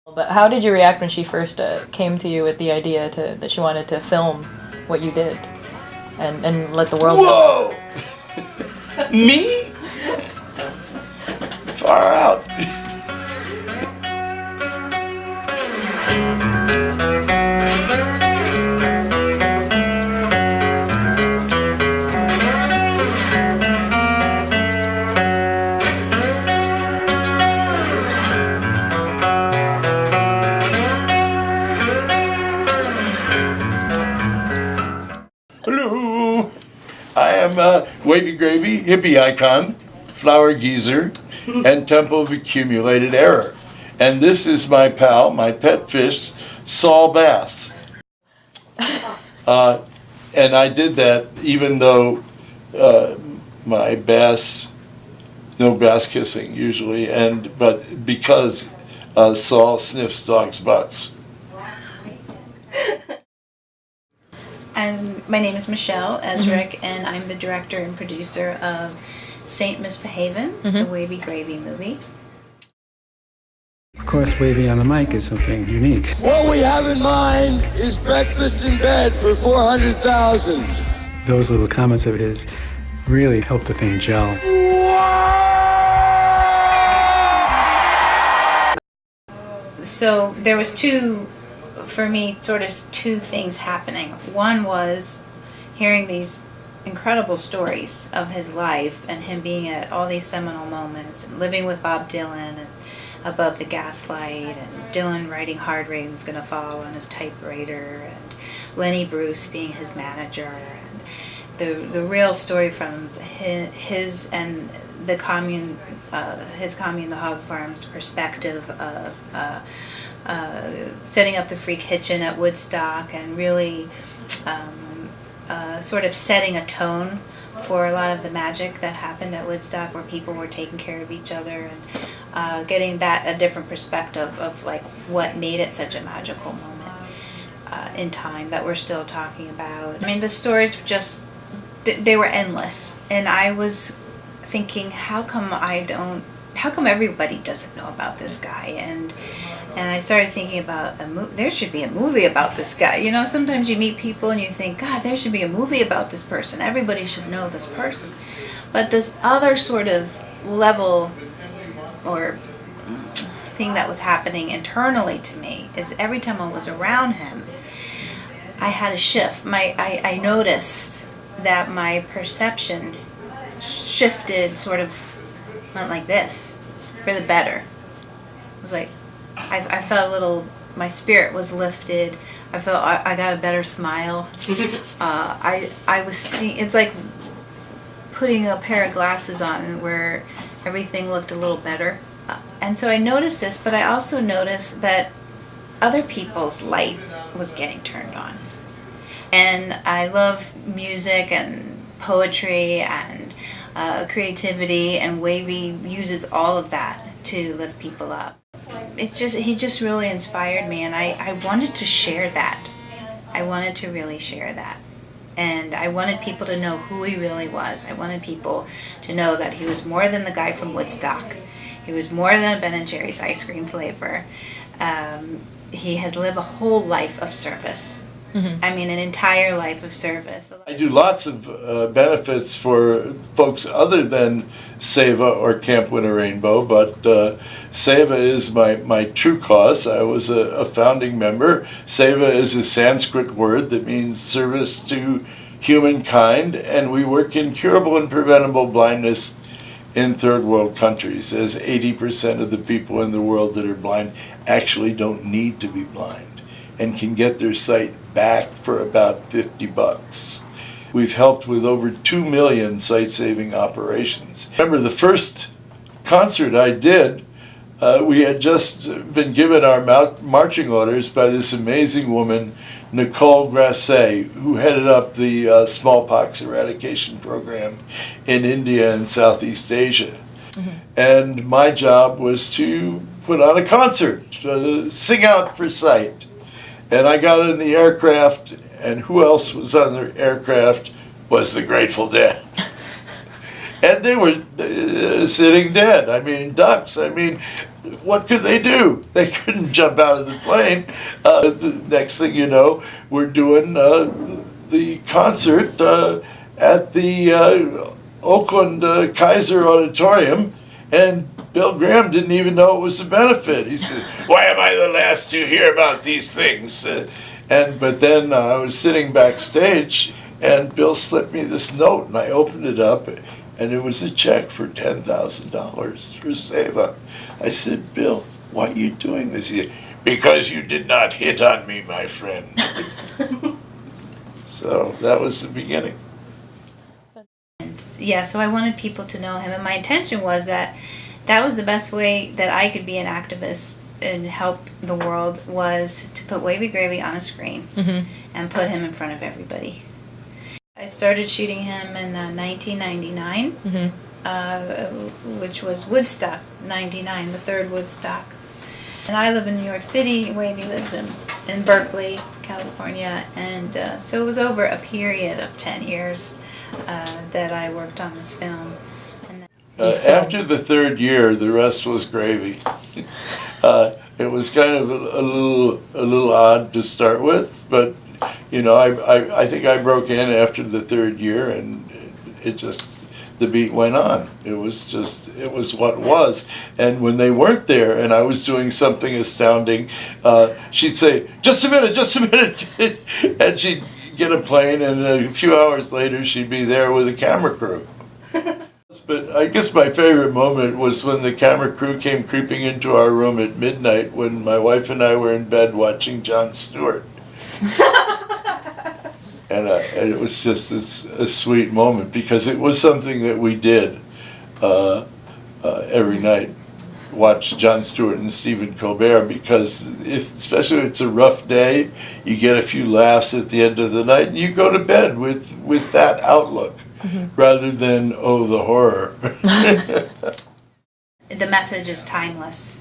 But how did you react when she first came to you with the idea that she wanted to film what you did and let the world know? Whoa! Me? Far out. Hello! I am Wavy Gravy, hippie icon, flower geezer, and temple of accumulated error. And this is my pal, my pet fish, Saul Bass. And I did that even though my bass, no bass kissing usually, but because Saul sniffs dogs' butts. And my name is Michelle Ezrick, and I'm the director and producer of Saint Misbehavin', the Wavy Gravy movie. Of course, Wavy on the mic is something unique. What we have in mind is breakfast in bed for 400,000. Those little comments of his really helped the thing gel. So there was for me, sort of two things happening. One was hearing these incredible stories of his life and him being at all these seminal moments and living with Bob Dylan and Above the Gaslight, and Dylan writing Hard Rain's Gonna Fall on his typewriter, and Lenny Bruce being his manager, and the real story from his and the commune, his commune, the Hog Farm's perspective of setting up the free kitchen at Woodstock and really sort of setting a tone for a lot of the magic that happened at Woodstock, where people were taking care of each other, and getting that a different perspective of like what made it such a magical moment in time that we're still talking about. I mean, the stories just, they were endless, and I was thinking, how come everybody doesn't know about this guy? And I started thinking about there should be a movie about this guy. You know, sometimes you meet people and you think, God, there should be a movie about this person. Everybody should know this person. But this other sort of level or thing that was happening internally to me is every time I was around him, I had a shift. I noticed that my perception shifted, sort of went like this, for the better. It was like, I felt a little, my spirit was lifted. I felt I got a better smile. I was seeing, it's like putting a pair of glasses on where everything looked a little better. And so I noticed this, but I also noticed that other people's light was getting turned on. And I love music and poetry and creativity, and Wavy uses all of that to lift people up. He just really inspired me, and I wanted to share that. I wanted to really share that. And I wanted people to know who he really was. I wanted people to know that he was more than the guy from Woodstock. He was more than a Ben & Jerry's ice cream flavor. He had lived a whole life of service. I mean, an entire life of service. I do lots of benefits for folks other than SEVA or Camp Winter Rainbow, but SEVA is my true cause. I was a founding member. SEVA is a Sanskrit word that means service to humankind, and we work in curable and preventable blindness in third world countries, as 80% of the people in the world that are blind actually don't need to be blind and can get their sight back for about $50. We've helped with over 2 million sight-saving operations. Remember, the first concert I did, we had just been given our marching orders by this amazing woman, Nicole Grasset, who headed up the smallpox eradication program in India and Southeast Asia. And my job was to put on a concert, sing out for sight. And I got in the aircraft, and who else was on the aircraft was the Grateful Dead. And they were sitting dead. I mean, ducks. I mean, what could they do? They couldn't jump out of the plane. The next thing you know, we're doing the concert at the Oakland Kaiser Auditorium, and Bill Graham didn't even know it was a benefit. He said, "Why am I the last to hear about these things?" But then I was sitting backstage, and Bill slipped me this note, and I opened it up, and it was a check for $10,000 for Seva. I said, "Bill, why are you doing this?" He said, "Because you did not hit on me, my friend." So that was the beginning. Yeah, so I wanted people to know him, and my intention was that was the best way that I could be an activist and help the world, was to put Wavy Gravy on a screen and put him in front of everybody. I started shooting him in 1999, which was Woodstock 99, the third Woodstock. And I live in New York City, Wavy lives in Berkeley, California, and so it was over a period of 10 years that I worked on this film. After the third year, the rest was gravy. It was kind of a little odd to start with, but you know, I think I broke in after the third year, and it just, the beat went on. It was what was. And when they weren't there and I was doing something astounding, she'd say, just a minute, and she'd get a plane, and a few hours later she'd be there with a camera crew. But I guess my favorite moment was when the camera crew came creeping into our room at midnight when my wife and I were in bed watching Jon Stewart. And it was just a sweet moment, because it was something that we did every night, watch Jon Stewart and Stephen Colbert, because especially if it's a rough day, you get a few laughs at the end of the night and you go to bed with that outlook. Rather than, oh, the horror. The message is timeless.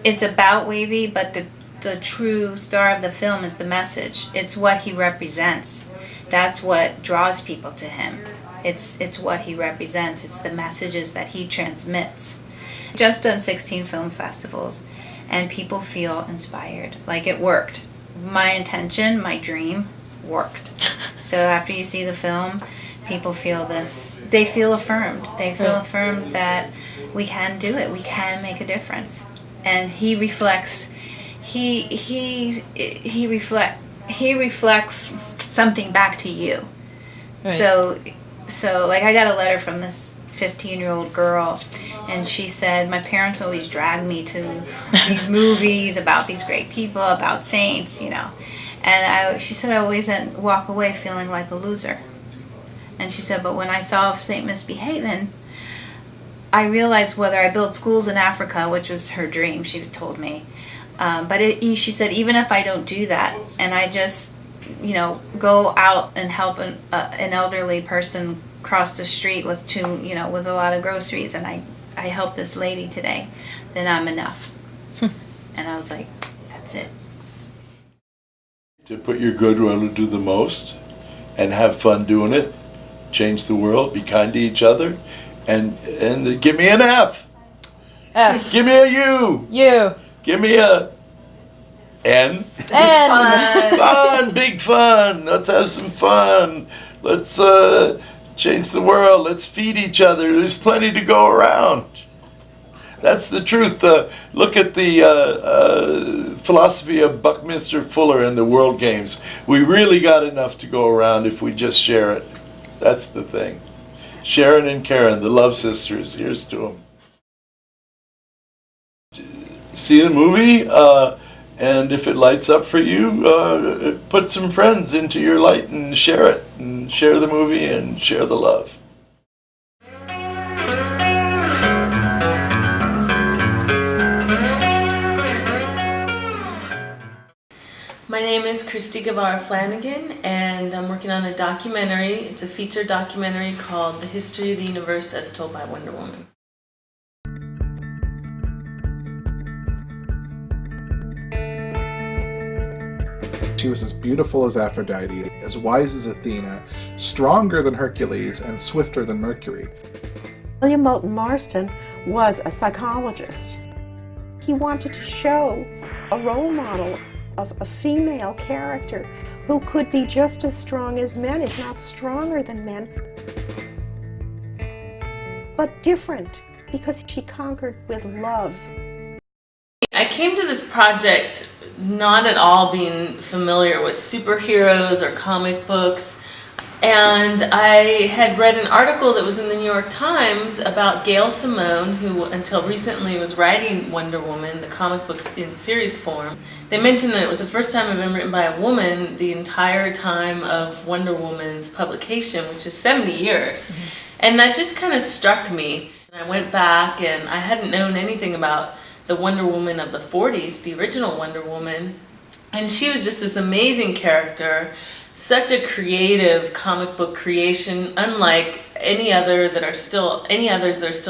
It's about Wavy, but the true star of the film is the message. It's what he represents. That's what draws people to him. It's what he represents. It's the messages that he transmits. Just done 16 film festivals, and people feel inspired. Like, it worked. My intention, my dream, worked. So after you see the film, people feel this. They feel affirmed. They feel affirmed that we can do it. We can make a difference. And he reflects. He reflects something back to you. Right. So like, I got a letter from this 15-year-old girl, and she said, my parents always dragged me to these movies about these great people, about saints, you know. And she said I always walk away feeling like a loser. And she said, but when I saw St. Misbehavin', I realized whether I build schools in Africa, which was her dream, she told me. She said, even if I don't do that, and I just, you know, go out and help an elderly person cross the street with with a lot of groceries, and I help this lady today, then I'm enough. And I was like, that's it. To put your goodwill to do the most, and have fun doing it, change the world, be kind to each other, and give me an F. F. Give me a U. U. Give me a N. N. Fun, big fun. Let's have some fun. Let's change the world. Let's feed each other. There's plenty to go around. That's the truth. Look at the philosophy of Buckminster Fuller and the World Games. We really got enough to go around if we just share it. That's the thing. Sharon and Karen, the Love Sisters. Here's to them. See the movie, and if it lights up for you, put some friends into your light and share it. And share the movie and share the love. My name is Christy Guevara Flanagan, and I'm working on a documentary. It's a feature documentary called The History of the Universe as Told by Wonder Woman. She was as beautiful as Aphrodite, as wise as Athena, stronger than Hercules, and swifter than Mercury. William Moulton Marston was a psychologist. He wanted to show a role model of a female character who could be just as strong as men, if not stronger than men, but different because she conquered with love. I came to this project not at all being familiar with superheroes or comic books, and I had read an article that was in the New York Times about Gail Simone, who until recently was writing Wonder Woman, the comic books in series form. They mentioned that it was the first time it had been written by a woman the entire time of Wonder Woman's publication, which is 70 years. Mm-hmm. And that just kind of struck me. I went back and I hadn't known anything about the Wonder Woman of the 40s, the original Wonder Woman, and she was just this amazing character, such a creative comic book creation, unlike any others that are still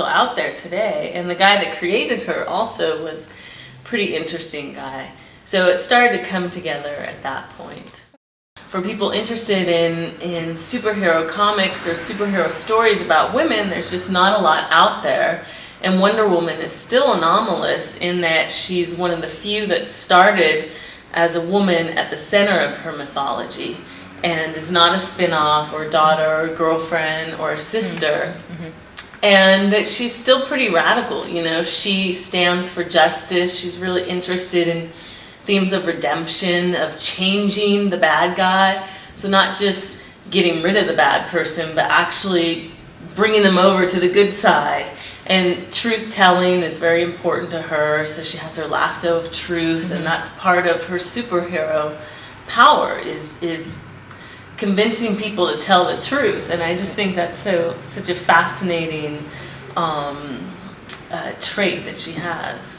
out there today. And the guy that created her also was a pretty interesting guy. So it started to come together at that point. For people interested in superhero comics or superhero stories about women, there's just not a lot out there. And Wonder Woman is still anomalous in that she's one of the few that started as a woman at the center of her mythology and is not a spin-off or daughter or girlfriend or a sister. Mm-hmm. And that she's still pretty radical, you know. She stands for justice. She's really interested in themes of redemption, of changing the bad guy. So not just getting rid of the bad person, but actually bringing them over to the good side. And truth-telling is very important to her, so she has her lasso of truth, mm-hmm. and that's part of her superhero power, is convincing people to tell the truth. And I just think that's such a fascinating trait that she has.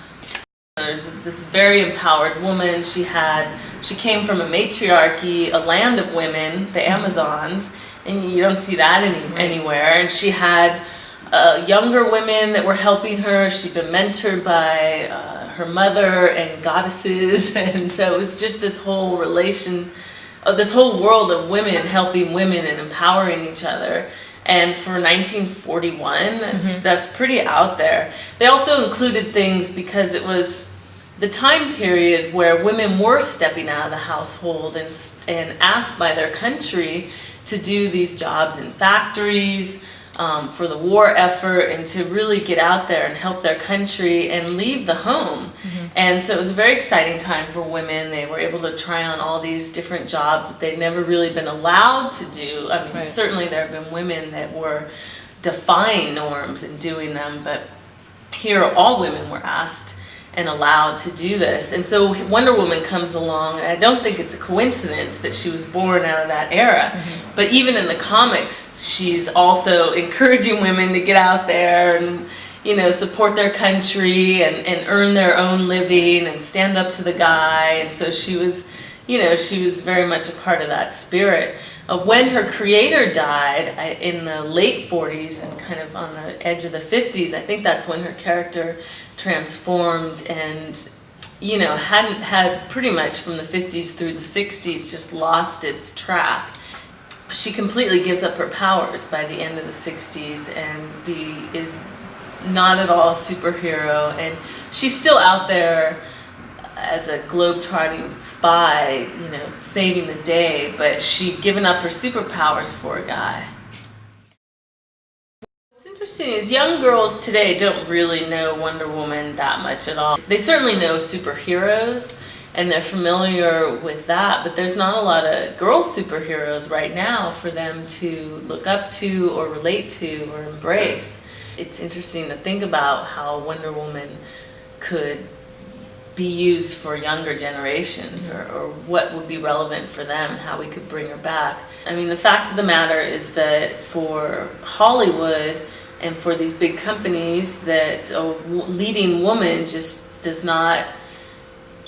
There's this very empowered woman. She came from a matriarchy, a land of women, the Amazons, and you don't see that anywhere. And she had younger women that were helping her. She'd been mentored by her mother and goddesses, and so it was just this whole this whole world of women helping women and empowering each other. And for 1941, that's pretty out there. They also included things because it was the time period where women were stepping out of the household and asked by their country to do these jobs in factories, for the war effort, and to really get out there and help their country and leave the home. Mm-hmm. And so it was a very exciting time for women. They were able to try on all these different jobs that they'd never really been allowed to do. I mean, right. Certainly there have been women that were defying norms and doing them, but here all women were asked and allowed to do this. And so Wonder Woman comes along, and I don't think it's a coincidence that she was born out of that era. Mm-hmm. But even in the comics, she's also encouraging women to get out there and, you know, support their country and earn their own living and stand up to the guy. And so she was very much a part of that spirit. When her creator died in the late 40s and kind of on the edge of the 50s, I think that's when her character transformed and, you know, hadn't had pretty much from the 50s through the 60s just lost its track. She completely gives up her powers by the end of the 60s and is not at all a superhero, and she's still out there as a globe-trotting spy, you know, saving the day, but she'd given up her superpowers for a guy. What's interesting is young girls today don't really know Wonder Woman that much at all. They certainly know superheroes, and they're familiar with that, but there's not a lot of girl superheroes right now for them to look up to or relate to or embrace. It's interesting to think about how Wonder Woman could be used for younger generations, or what would be relevant for them and how we could bring her back. I mean, the fact of the matter is that for Hollywood and for these big companies, that a leading woman just is not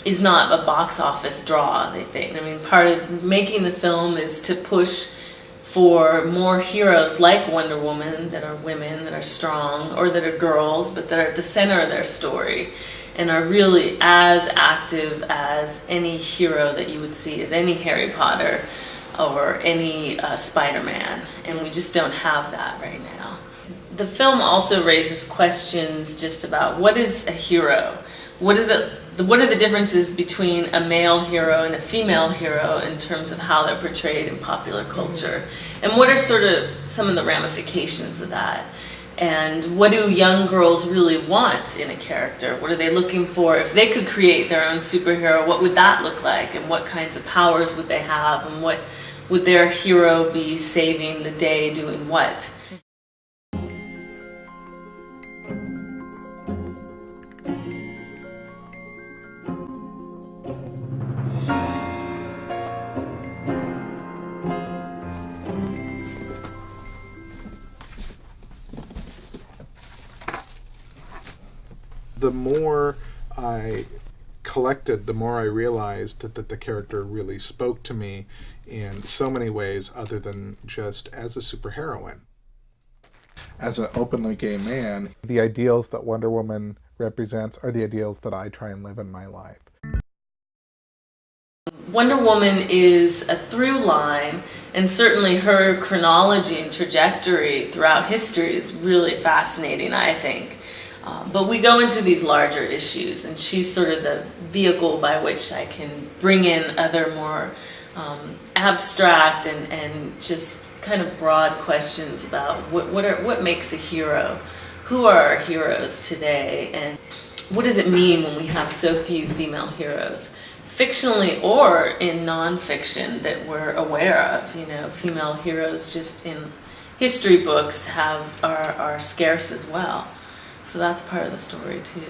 a box office draw, they think. I mean, part of making the film is to push for more heroes like Wonder Woman that are women, that are strong, or that are girls, but that are at the center of their story and are really as active as any hero that you would see, as any Harry Potter or any Spider-Man. And we just don't have that right now. The film also raises questions just about what is a hero? What are the differences between a male hero and a female hero in terms of how they're portrayed in popular culture? And what are sort of some of the ramifications of that? And what do young girls really want in a character? What are they looking for? If they could create their own superhero, what would that look like? And what kinds of powers would they have? And what would their hero be saving the day doing what? The more I collected, the more I realized that the character really spoke to me in so many ways other than just as a superheroine. As an openly gay man, the ideals that Wonder Woman represents are the ideals that I try and live in my life. Wonder Woman is a through line, and certainly her chronology and trajectory throughout history is really fascinating, I think. But we go into these larger issues, and she's sort of the vehicle by which I can bring in other more abstract and just kind of broad questions about what makes a hero, who are our heroes today, and what does it mean when we have so few female heroes, fictionally or in non-fiction, that we're aware of. You know, female heroes just in history books are scarce as well. So that's part of the story too.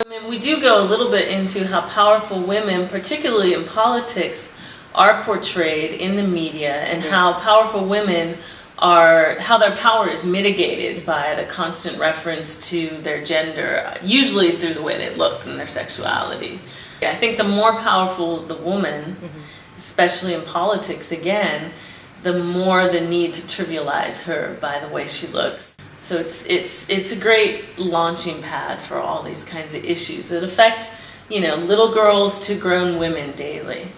I mean, we do go a little bit into how powerful women, particularly in politics, are portrayed in the media, and how powerful women are, how their power is mitigated by the constant reference to their gender, usually through the way they look and their sexuality. I think the more powerful the woman, especially in politics again, the more the need to trivialize her by the way she looks. So it's a great launching pad for all these kinds of issues that affect, you know, little girls to grown women daily.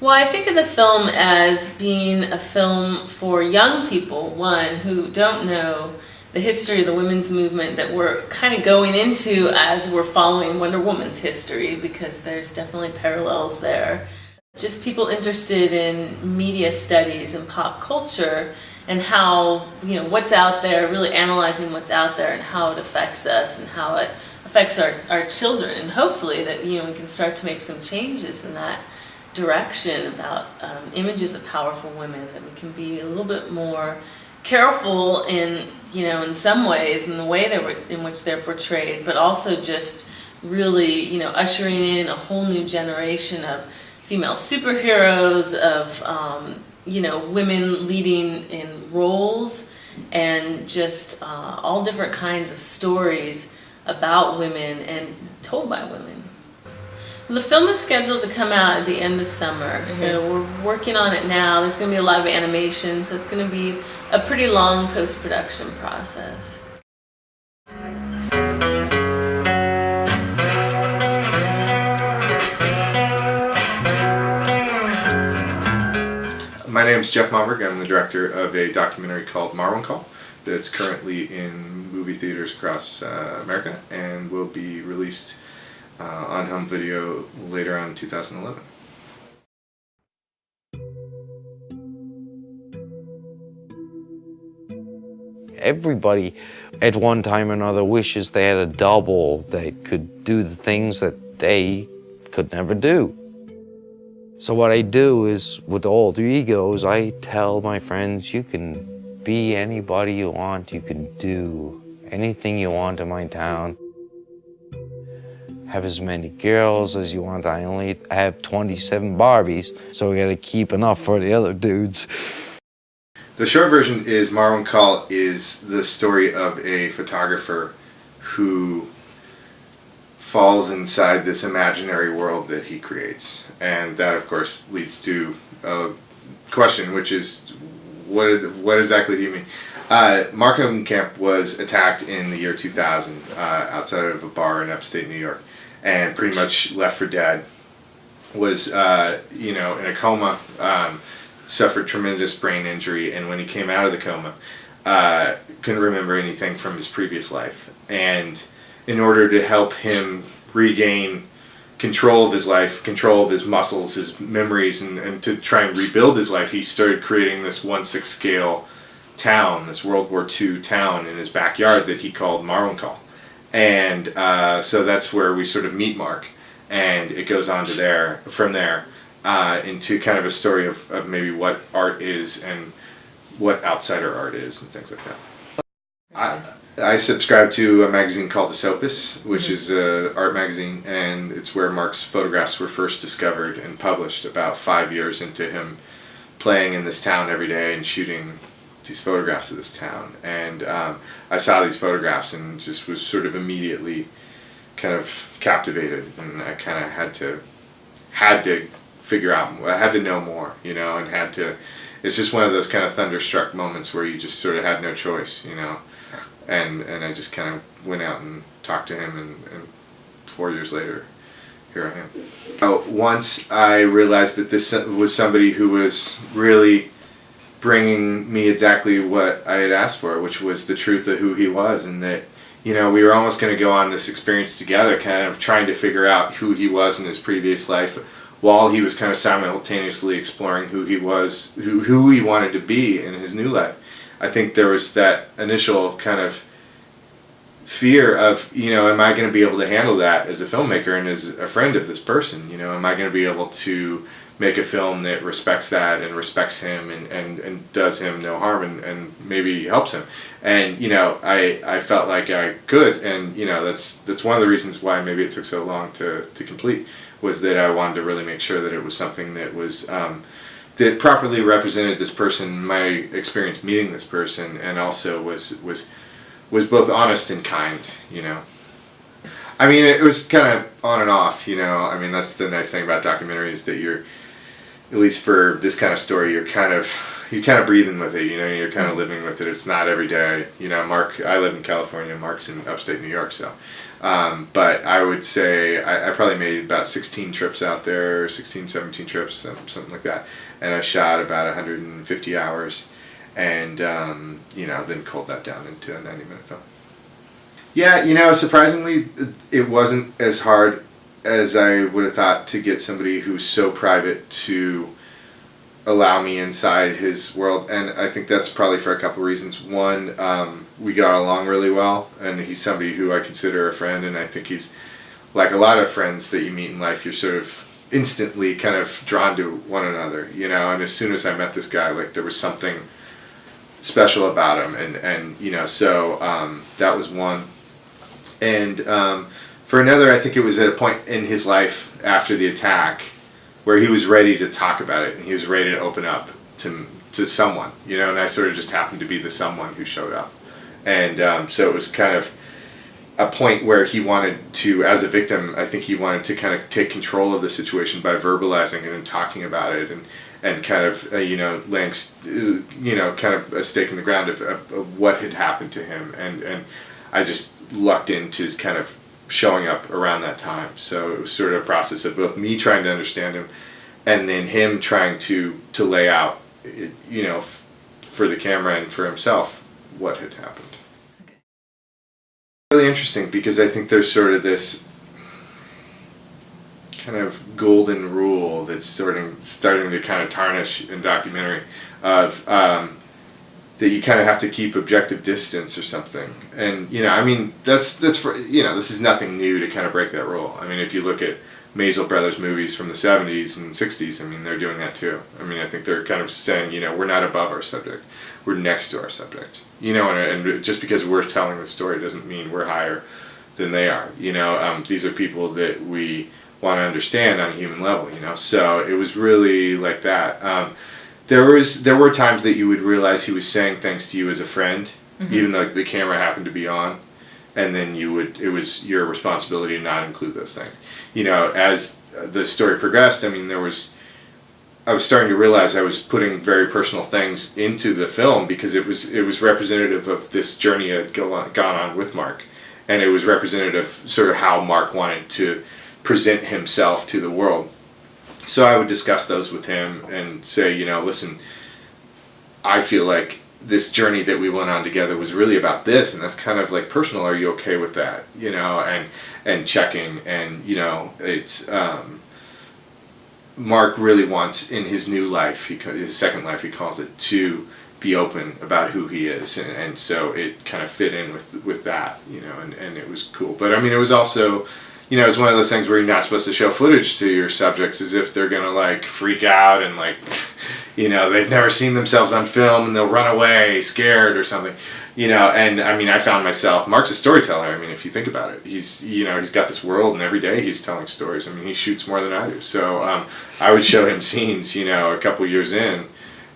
Well, I think of the film as being a film for young people, one, who don't know the history of the women's movement that we're kind of going into as we're following Wonder Woman's history, because there's definitely parallels there. Just people interested in media studies and pop culture, and how, you know, what's out there, really analyzing what's out there and how it affects us and how it affects our children, and hopefully that, you know, we can start to make some changes in that direction about images of powerful women, that we can be a little bit more careful in, you know, in some ways in the way in which they're portrayed, but also just really, you know, ushering in a whole new generation of female superheroes, of you know, women leading in roles, and just all different kinds of stories about women and told by women. The film is scheduled to come out at the end of summer, so we're working on it now. There's going to be a lot of animation, so it's going to be a pretty long post-production process. My name is Jeff Momberg. I'm the director of a documentary called Marwan Call that's currently in movie theaters across America and will be released on home video later on in 2011. Everybody at one time or another wishes they had a double that could do the things that they could never do. So what I do is, with alter egos, I tell my friends, you can be anybody you want, you can do anything you want in my town. Have as many girls as you want. I only have 27 Barbies, so we gotta keep enough for the other dudes. The short version is Marwan Call is the story of a photographer who falls inside this imaginary world that he creates. And that, of course, leads to a question, which is, what exactly do you mean? Markham Camp was attacked in the year 2000 outside of a bar in upstate New York, and pretty much left for dead. Was, you know, in a coma, suffered tremendous brain injury, and when he came out of the coma, couldn't remember anything from his previous life. And in order to help him regain control of his life, control of his muscles, his memories, and to try and rebuild his life, he started creating this 1/6 scale town, this World War II town in his backyard that he called Marwinkle. And so that's where we sort of meet Mark, and it goes on to from there into kind of a story of maybe what art is and what outsider art is and things like that. I subscribe to a magazine called The Sopus, which is an art magazine, and it's where Mark's photographs were first discovered and published about 5 years into him playing in this town every day and shooting these photographs of this town. And I saw these photographs and just was sort of immediately kind of captivated, and I kind of had to figure out, I had to know more, you know, and it's just one of those kind of thunderstruck moments where you just sort of had no choice, you know. And I just kind of went out and talked to him, and 4 years later, here I am. Once I realized that this was somebody who was really bringing me exactly what I had asked for, which was the truth of who he was, and that, you know, we were almost going to go on this experience together, kind of trying to figure out who he was in his previous life, while he was kind of simultaneously exploring who he was, who he wanted to be in his new life. I think there was that initial kind of fear of, you know, am I going to be able to handle that as a filmmaker and as a friend of this person? You know, am I going to be able to make a film that respects that and respects him and does him no harm and maybe helps him? And, you know, I felt like I could, and, you know, that's one of the reasons why maybe it took so long to complete, was that I wanted to really make sure that it was something that was that properly represented this person, my experience meeting this person, and also was both honest and kind, you know. I mean, it was kind of on and off, you know. I mean, that's the nice thing about documentaries, that you're, at least for this kind of story, you're kind of breathing with it, you know. You're kind of living with it. It's not every day, you know. I live in California. Mark's in upstate New York, so. But I would say I probably made about 16 trips out there, 16, 17 trips, something like that. And I shot about 150 hours, and you know, then culled that down into a 90-minute film. Yeah, you know, surprisingly, it wasn't as hard as I would have thought to get somebody who's so private to allow me inside his world, and I think that's probably for a couple reasons. One, we got along really well, and he's somebody who I consider a friend, and I think he's, like a lot of friends that you meet in life, you're sort of instantly kind of drawn to one another, you know. And as soon as I met this guy, like, there was something special about him, and you know, so that was one. And for another, I think it was at a point in his life after the attack where he was ready to talk about it, and he was ready to open up to someone, you know, and I sort of just happened to be the someone who showed up. And so it was kind of a point where he wanted to, as a victim, I think he wanted to kind of take control of the situation by verbalizing it and talking about it, and kind of, you know, laying, you know, kind of a stake in the ground of what had happened to him. And I just lucked into kind of showing up around that time. So it was sort of a process of both me trying to understand him and then him trying to lay out, you know, for the camera and for himself what had happened. Okay. Really interesting, because I think there's sort of this kind of golden rule that's starting to kind of tarnish in documentary of that you kind of have to keep objective distance or something. And, you know, I mean, that's for, you know, this is nothing new to kind of break that rule. I mean, if you look at Maisel Brothers movies from the 70s and 60s, I mean, they're doing that too. I mean, I think they're kind of saying, you know, we're not above our subject, we're next to our subject. You know, and just because we're telling the story doesn't mean we're higher than they are. You know, these are people that we want to understand on a human level, you know. So it was really like that. There were times that you would realize he was saying things to you as a friend, even though the camera happened to be on, and then it was your responsibility to not include those things. You know, as the story progressed, I mean, I was starting to realize I was putting very personal things into the film, because it was representative of this journey I had gone on with Mark, and it was representative of sort of how Mark wanted to present himself to the world. So I would discuss those with him and say, you know, listen, I feel like this journey that we went on together was really about this, and that's kind of like personal. Are you okay with that? You know, and checking, and you know, it's Mark really wants in his new life, his second life, he calls it, to be open about who he is, and so it kind of fit in with that, you know, and it was cool. But I mean, it was also, you know, it's one of those things where you're not supposed to show footage to your subjects as if they're gonna like freak out and like, you know, they've never seen themselves on film and they'll run away scared or something, you know. And I mean, I found myself, Mark's a storyteller. I mean, if you think about it, he's, you know, he's got this world, and every day he's telling stories. I mean, he shoots more than I do. So I would show him scenes, you know, a couple years in,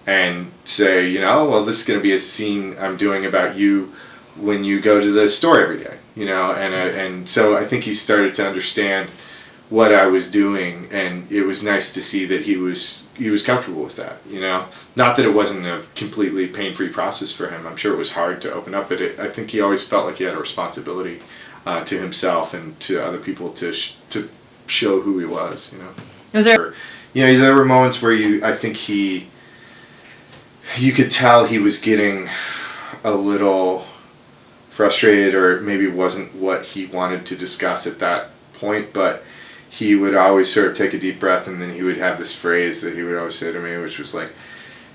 and say, you know, well, this is going to be a scene I'm doing about you when you go to the store every day, you know. And so I think he started to understand what I was doing, and it was nice to see that he was comfortable with that, you know. Not that it wasn't a completely pain-free process for him. I'm sure it was hard to open up, but I think he always felt like he had a responsibility to himself and to other people to show who he was, you know. Was there, you know, there were moments where I think you could tell he was getting a little frustrated, or maybe wasn't what he wanted to discuss at that point, but he would always sort of take a deep breath, and then he would have this phrase that he would always say to me, which was like,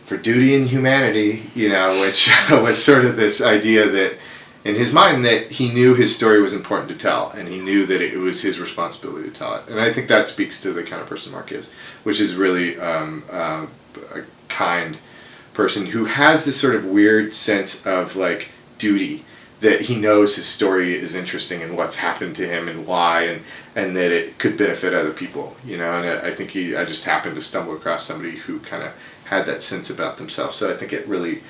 for duty and humanity, you know, which was sort of this idea that in his mind that he knew his story was important to tell, and he knew that it was his responsibility to tell it. And I think that speaks to the kind of person Mark is, which is really a kind person who has this sort of weird sense of like duty, that he knows his story is interesting and what's happened to him and why, and that it could benefit other people, you know. And I think I just happened to stumble across somebody who kind of had that sense about themselves. So I think it really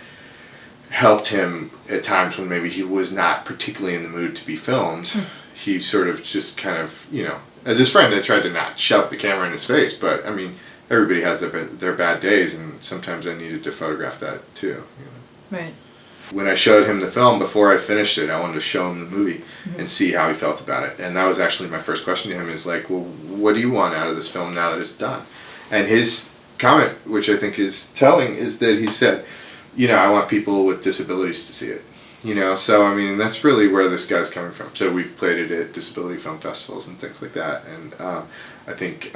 helped him at times when maybe he was not particularly in the mood to be filmed. He sort of just kind of, you know, as his friend, I tried to not shove the camera in his face, but I mean, everybody has their bad days, and sometimes I needed to photograph that too, you know. right. When I showed him the film, before I finished it, I wanted to show him the movie and see how he felt about it. And that was actually my first question to him, is like, well, what do you want out of this film now that it's done? And his comment, which I think is telling, is that he said, you know, I want people with disabilities to see it. You know, so I mean, that's really where this guy's coming from. So we've played it at disability film festivals and things like that. And I think,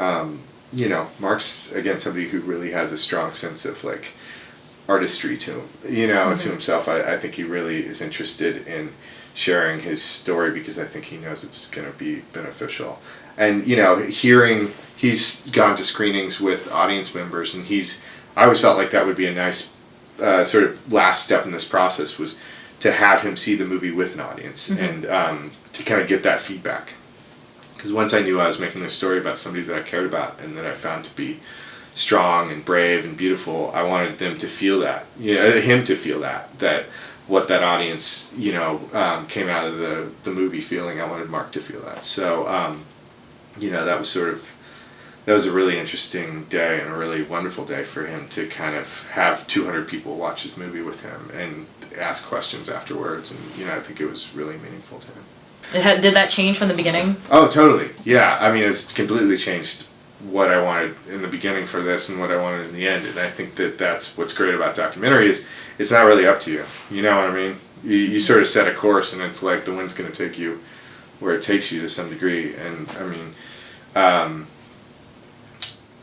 you know, Mark's, again, somebody who really has a strong sense of like artistry to him, you know, to himself. I think he really is interested in sharing his story because I think he knows it's going to be beneficial. And, you know, he's gone to screenings with audience members, and I always felt like that would be a nice sort of last step in this process, was to have him see the movie with an audience and to kind of get that feedback. Because once I knew I was making this story about somebody that I cared about and that I found to be strong and brave and beautiful, I wanted them to feel that, you know, him to feel that what that audience, you know, came out of the movie feeling. I wanted Mark to feel that. So, you know, that was a really interesting day and a really wonderful day for him to kind of have 200 people watch his movie with him and ask questions afterwards. And, you know, I think it was really meaningful to him. Did that change from the beginning? Oh, totally. Yeah. I mean, it's completely changed what I wanted in the beginning for this and what I wanted in the end. And I think that that's what's great about documentary, is it's not really up to you. You know what I mean? You sort of set a course, and it's like the wind's going to take you where it takes you to some degree. And I mean,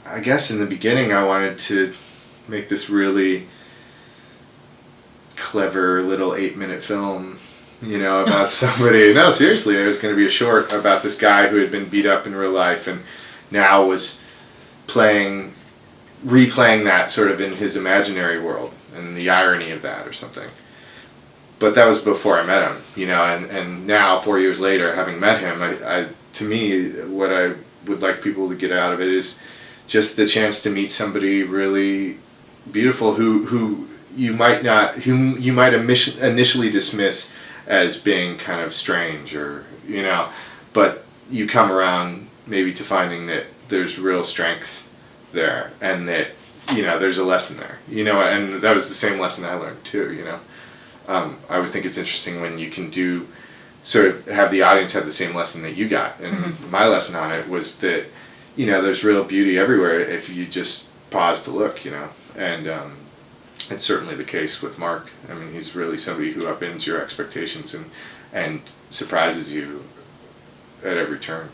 I guess in the beginning I wanted to make this really clever little 8-minute film, you know, about somebody. No, seriously, it was going to be a short about this guy who had been beat up in real life and now was replaying that sort of in his imaginary world, and the irony of that or something. But that was before I met him, you know, and now 4 years later, having met him, to me, what I would like people to get out of it is just the chance to meet somebody really beautiful who you might initially dismiss as being kind of strange, or, you know, but you come around maybe to finding that there's real strength there, and that, you know, there's a lesson there, you know. And that was the same lesson I learned too, you know. I always think it's interesting when you can sort of have the audience have the same lesson that you got. And my lesson on it was that, you know, there's real beauty everywhere if you just pause to look, you know. And it's certainly the case with Mark. I mean, he's really somebody who upends your expectations and surprises you at every turn.